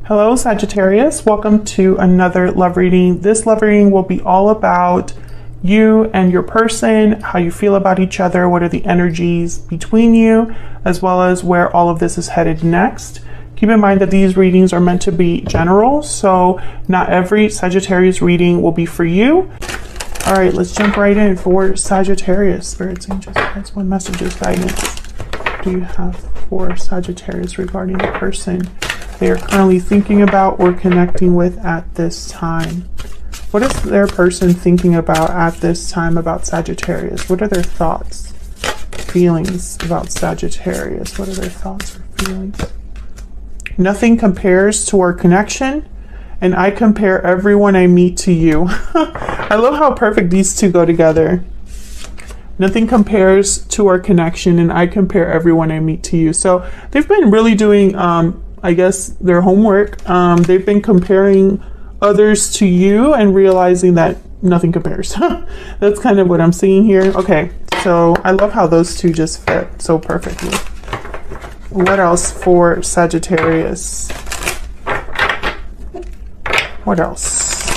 Hello Sagittarius, welcome to another love reading. This love reading will be all about you and your person, how you feel about each other, what are the energies between you, as well as where all of this is headed next. Keep in mind that these readings are meant to be general, so not every Sagittarius reading will be for you. All right, let's jump right in for Sagittarius. Spirits, angels, guides, what messages, guidance do you have for Sagittarius regarding the person they are currently thinking about or connecting with at this time? What is their person thinking about at this time about Sagittarius? What are their thoughts, feelings about Sagittarius? What are their thoughts or feelings? Nothing compares to our connection, and I compare everyone I meet to you. I love how perfect these two go together. Nothing compares to our connection, and I compare everyone I meet to you. So they've been really doing I guess their homework. They've been comparing others to you and realizing that nothing compares. That's kind of what I'm seeing here. Okay, so I love how those two just fit so perfectly. What else for Sagittarius? What else?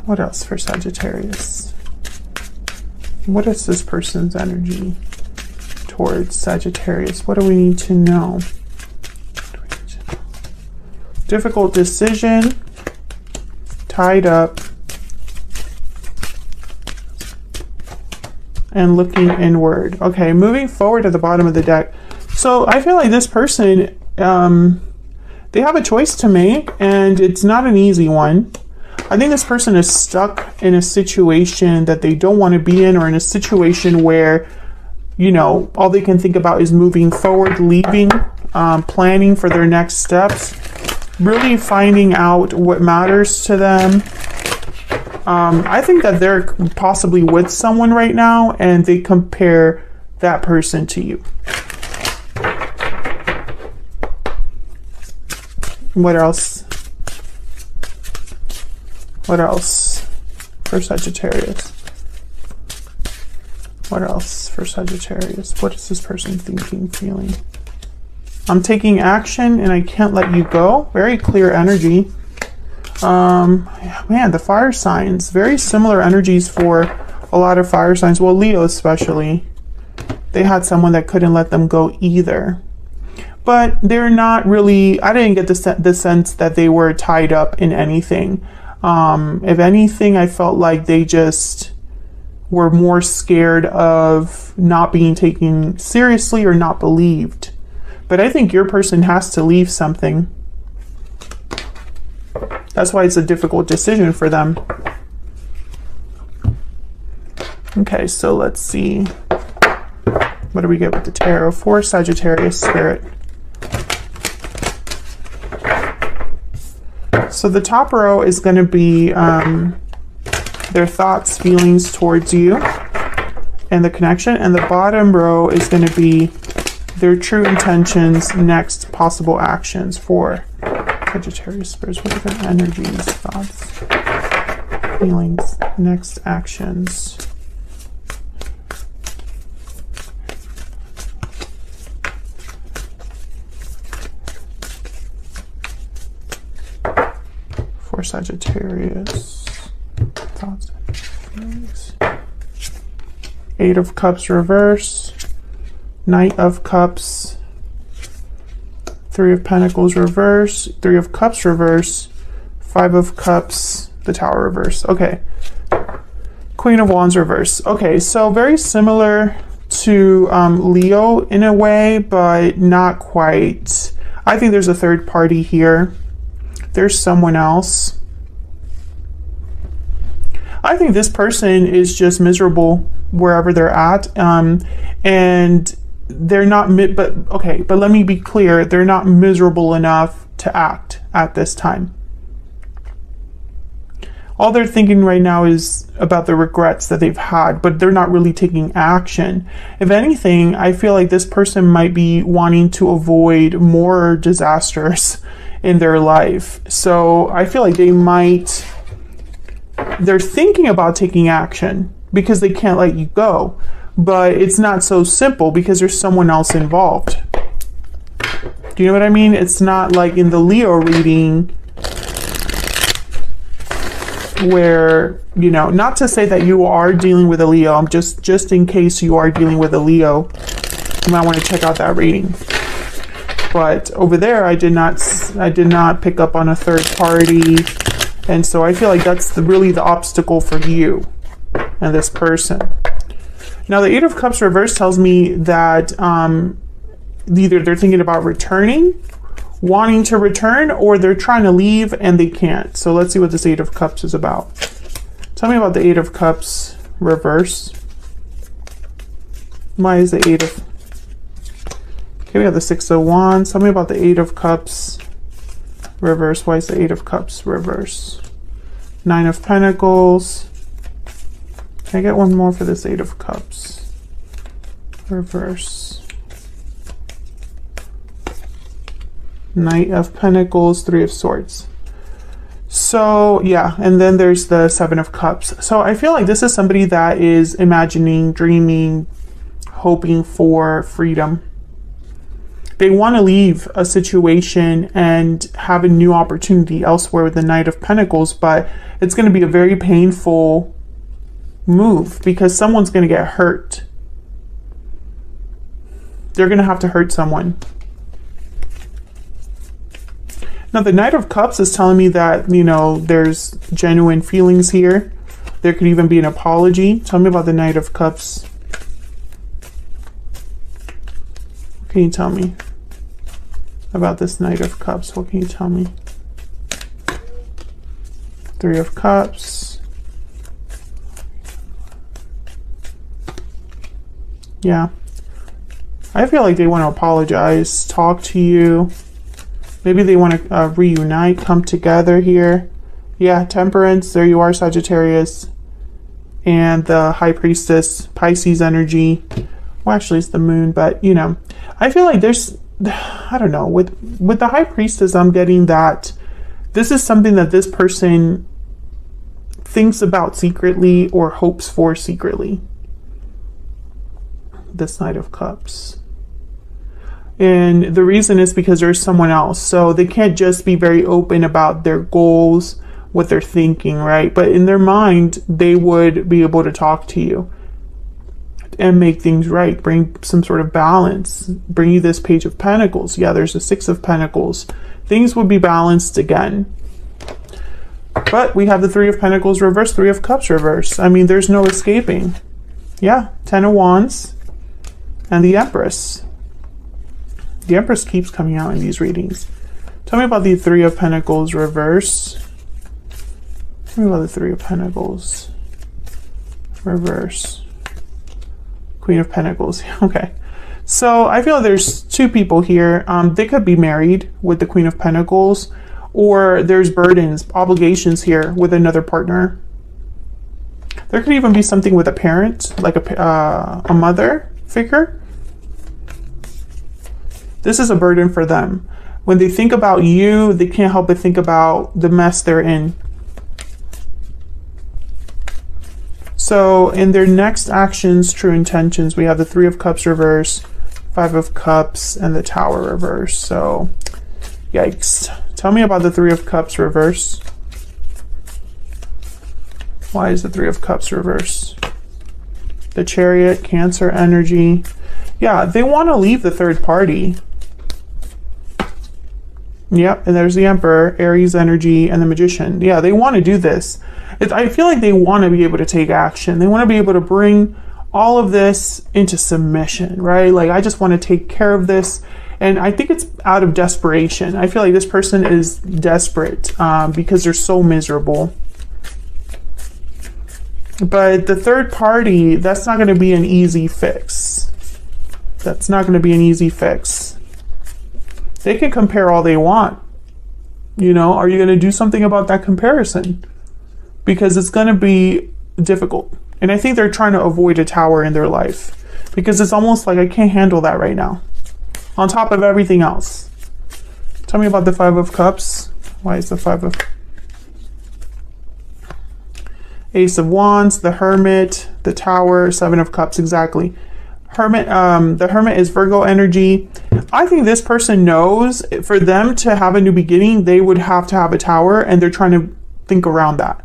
What else for Sagittarius? What is this person's energy towards Sagittarius? What do we need to know? Difficult decision, tied up, and looking inward. Okay, moving forward to the bottom of the deck. So I feel like this person, they have a choice to make, and it's not an easy one. I think this person is stuck in a situation that they don't want to be in, or in a situation where, you know, all they can think about is moving forward, leaving, planning for their next steps. Really finding out what matters to them. I think that they're possibly with someone right now and they compare that person to you. What else? What else for Sagittarius? What else for Sagittarius? What is this person thinking, feeling? I'm taking action and I can't let you go. Very clear energy. Man, the fire signs. Very similar energies for a lot of fire signs. Well, Leo especially. They had someone that couldn't let them go either. But they're not really, I didn't get the sense that they were tied up in anything. If anything, I felt like they just were more scared of not being taken seriously or not believed. But I think your person has to leave something. That's why it's a difficult decision for them. Okay, so let's see. What do we get with the tarot for Sagittarius spirit? So the top row is going to be their thoughts, feelings towards you and the connection. And the bottom row is going to be their true intentions, next possible actions for Sagittarius spirits. What are their energies, thoughts, feelings, next actions? For Sagittarius, thoughts and feelings. Eight of Cups reverse. Knight of Cups, Three of Pentacles reverse, Three of Cups reverse, Five of Cups, the Tower reverse. Okay. Queen of Wands reverse. Okay, so very similar to Leo in a way, but not quite. I think there's a third party here. There's someone else. I think this person is just miserable wherever they're at, and they're not, but let me be clear, they're not miserable enough to act at this time. All they're thinking right now is about the regrets that they've had, but they're not really taking action. If anything, I feel like this person might be wanting to avoid more disasters in their life. So I feel like they're thinking about taking action because they can't let you go. But it's not so simple because there's someone else involved. Do you know what I mean? It's not like in the Leo reading where, you know, not to say that you are dealing with a Leo. I'm just in case you are dealing with a Leo, you might want to check out that reading. But over there, I did not pick up on a third party. And so I feel like that's really the obstacle for you and this person. Now, the Eight of Cups reverse tells me that either they're thinking about returning, wanting to return, or they're trying to leave and they can't. So let's see what this Eight of Cups is about. Tell me about the Eight of Cups reverse. Why is the Eight of... Okay, we have the Six of Wands. Tell me about the Eight of Cups reverse. Why is the Eight of Cups reverse? Nine of Pentacles. Can I get one more for this Eight of Cups reverse? Knight of Pentacles, Three of Swords. So yeah, and then there's the Seven of Cups. So I feel like this is somebody that is imagining, dreaming, hoping for freedom. They want to leave a situation and have a new opportunity elsewhere with the Knight of Pentacles, but it's going to be a very painful move because someone's going to get hurt. They're going to have to hurt someone. Now, the Knight of Cups is telling me that, you know, there's genuine feelings here. There could even be an apology. Tell me about the Knight of Cups. What can you tell me about this Knight of Cups? What can you tell me? Three of Cups. Yeah. I feel like they want to apologize, talk to you. Maybe they want to reunite, come together here. Yeah, Temperance, there you are, Sagittarius. And the High Priestess, Pisces energy. Well, actually, it's the Moon, but, you know. I feel like there's, I don't know, with the High Priestess, I'm getting that this is something that this person thinks about secretly or hopes for secretly. This Knight of Cups. And the reason is because there's someone else. So they can't just be very open about their goals, what they're thinking, right? But in their mind, they would be able to talk to you and make things right, bring some sort of balance, bring you this Page of Pentacles. Yeah, there's a Six of Pentacles. Things would be balanced again. But we have the Three of Pentacles reverse, Three of Cups reverse. I mean, there's no escaping. Yeah, Ten of Wands and the Empress. The Empress keeps coming out in these readings. Tell me about the Three of Pentacles reverse. Tell me about the Three of Pentacles reverse. Queen of Pentacles. Okay. So I feel there's two people here. They could be married with the Queen of Pentacles, or there's burdens, obligations here with another partner. There could even be something with a parent, like a mother figure. This is a burden for them. When they think about you, they can't help but think about the mess they're in. So in their next actions, true intentions, we have the Three of Cups reverse, Five of Cups, and the Tower reverse. So, yikes. Tell me about the Three of Cups reverse. Why is the Three of Cups reverse? The Chariot, Cancer energy. Yeah, they want to leave the third party. Yep, and there's the Emperor, Aries energy, and the Magician. Yeah, they want to do this. I feel like they want to be able to take action. They want to be able to bring all of this into submission, right? Like, I just want to take care of this. And I think it's out of desperation. I feel like this person is desperate because they're so miserable. But the third party, that's not going to be an easy fix. That's not going to be an easy fix. They can compare all they want. You know, are you going to do something about that comparison? Because it's going to be difficult. And I think they're trying to avoid a tower in their life. Because it's almost like, I can't handle that right now. On top of everything else. Tell me about the Five of Cups. Why is the Five of... Ace of Wands, the Hermit, the Tower, Seven of Cups, exactly. Hermit, the Hermit is Virgo energy. I think this person knows for them to have a new beginning, they would have to have a Tower, and they're trying to think around that.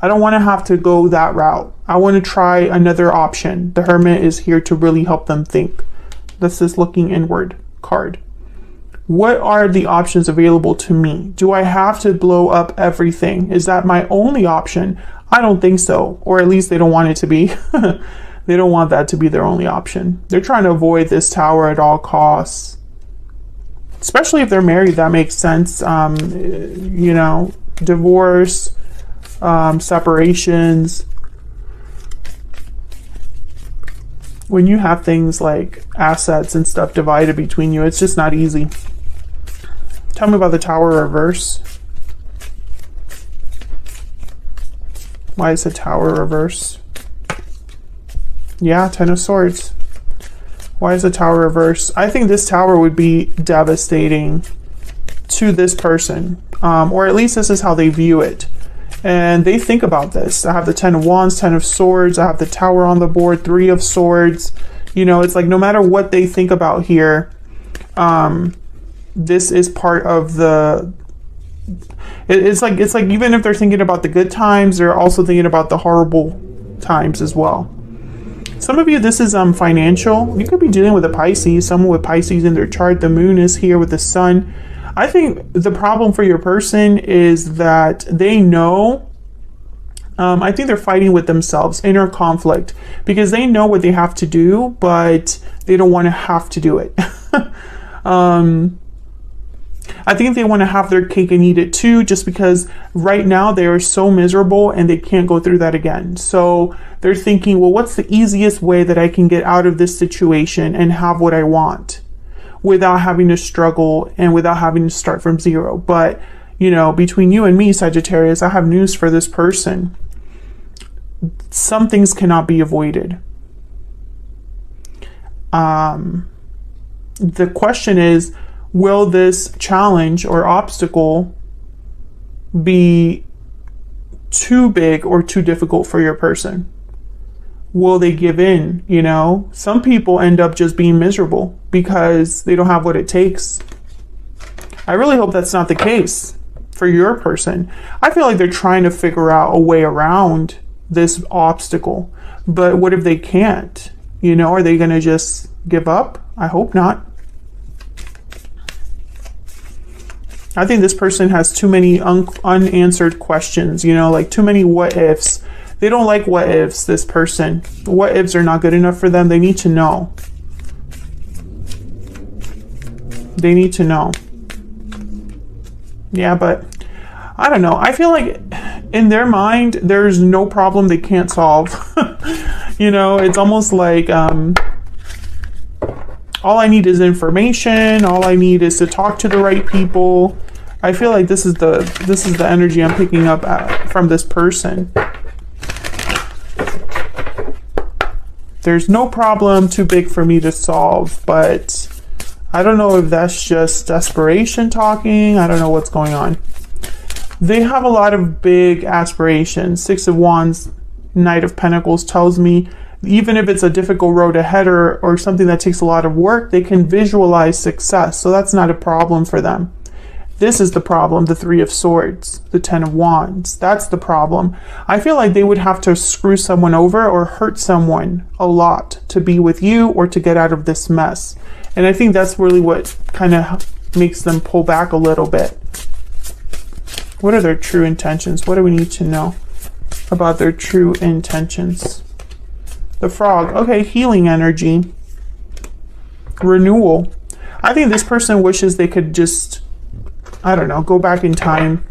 I don't want to have to go that route. I want to try another option. The Hermit is here to really help them think. This is looking inward card. What are the options available to me? Do I have to blow up everything? Is that my only option? I don't think so. Or at least they don't want it to be. They don't want that to be their only option. They're trying to avoid this Tower at all costs. Especially if they're married, that makes sense. You know, divorce, separations. When you have things like assets and stuff divided between you, it's just not easy. Tell me about the Tower reverse. Why is the Tower reverse? Yeah, Ten of Swords. Why is the Tower reverse? I think this Tower would be devastating to this person. Or at least this is how they view it. And they think about this. I have the Ten of Wands, Ten of Swords. I have the Tower on the board, Three of Swords. You know, it's like no matter what they think about here, this is part of the... It's like even if they're thinking about the good times, they're also thinking about the horrible times as well. Some of you, this is financial. You could be dealing with a Pisces, someone with Pisces in their chart. The moon is here with the sun. I think the problem for your person is that they know, I think they're fighting with themselves, inner conflict, because they know what they have to do, but they don't want to have to do it. I think they want to have their cake and eat it too, just because right now they are so miserable and they can't go through that again. So they're thinking, well, what's the easiest way that I can get out of this situation and have what I want without having to struggle and without having to start from zero? But, you know, between you and me, Sagittarius, I have news for this person. Some things cannot be avoided. The question is, will this challenge or obstacle be too big or too difficult for your person? Will they give in? You know, some people end up just being miserable because they don't have what it takes. I really hope that's not the case for your person. I feel like they're trying to figure out a way around this obstacle. But what if they can't? You know, are they going to just give up? I hope not. I think this person has too many unanswered questions, you know, like too many what ifs. They don't like what ifs, this person. What ifs are not good enough for them. They need to know. They need to know. Yeah, but I don't know. I feel like in their mind, there's no problem they can't solve. You know, it's almost like all I need is information. All I need is to talk to the right people. I feel like this is the energy I'm picking up from this person. There's no problem too big for me to solve, but I don't know if that's just desperation talking. I don't know what's going on. They have a lot of big aspirations. Six of Wands, Knight of Pentacles tells me even if it's a difficult road ahead or something that takes a lot of work, they can visualize success. So that's not a problem for them. This is the problem, the Three of Swords, the Ten of Wands. That's the problem. I feel like they would have to screw someone over or hurt someone a lot to be with you or to get out of this mess. And I think that's really what kind of makes them pull back a little bit. What are their true intentions? What do we need to know about their true intentions? The Frog. Okay, healing energy. Renewal. I think this person wishes they could just, I don't know, go back in time,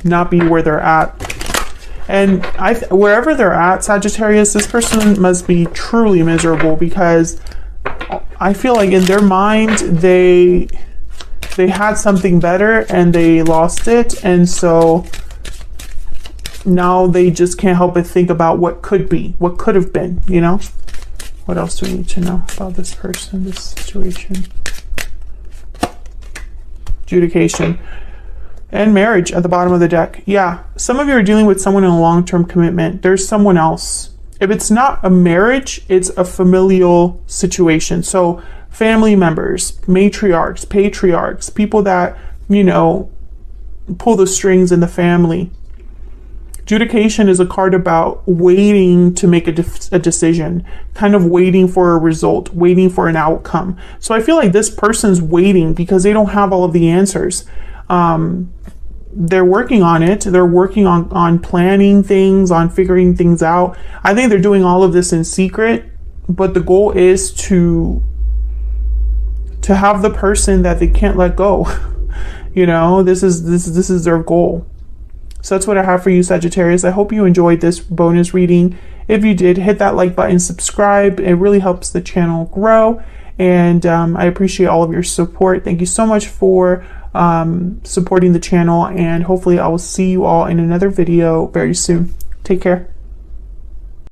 not be where they're at. And wherever they're at, Sagittarius, this person must be truly miserable because I feel like in their mind, they had something better and they lost it. And so now they just can't help but think about what could be, what could have been, you know? What else do we need to know about this person, this situation? Adjudication and marriage at the bottom of the deck. Yeah, some of you are dealing with someone in a long-term commitment. There's someone else. If it's not a marriage, it's a familial situation. So family members, matriarchs, patriarchs, people that, you know, pull the strings in the family. Judication is a card about waiting to make a decision, kind of waiting for a result, waiting for an outcome. So I feel like this person's waiting because they don't have all of the answers. They're working on it. They're working on planning things, on figuring things out. I think they're doing all of this in secret, but the goal is to have the person that they can't let go. You know, this is their goal. So that's what I have for you, Sagittarius. I hope you enjoyed this bonus reading. If you did, hit that like button, subscribe. It really helps the channel grow. And I appreciate all of your support. Thank you so much for supporting the channel. And hopefully I will see you all in another video very soon. Take care.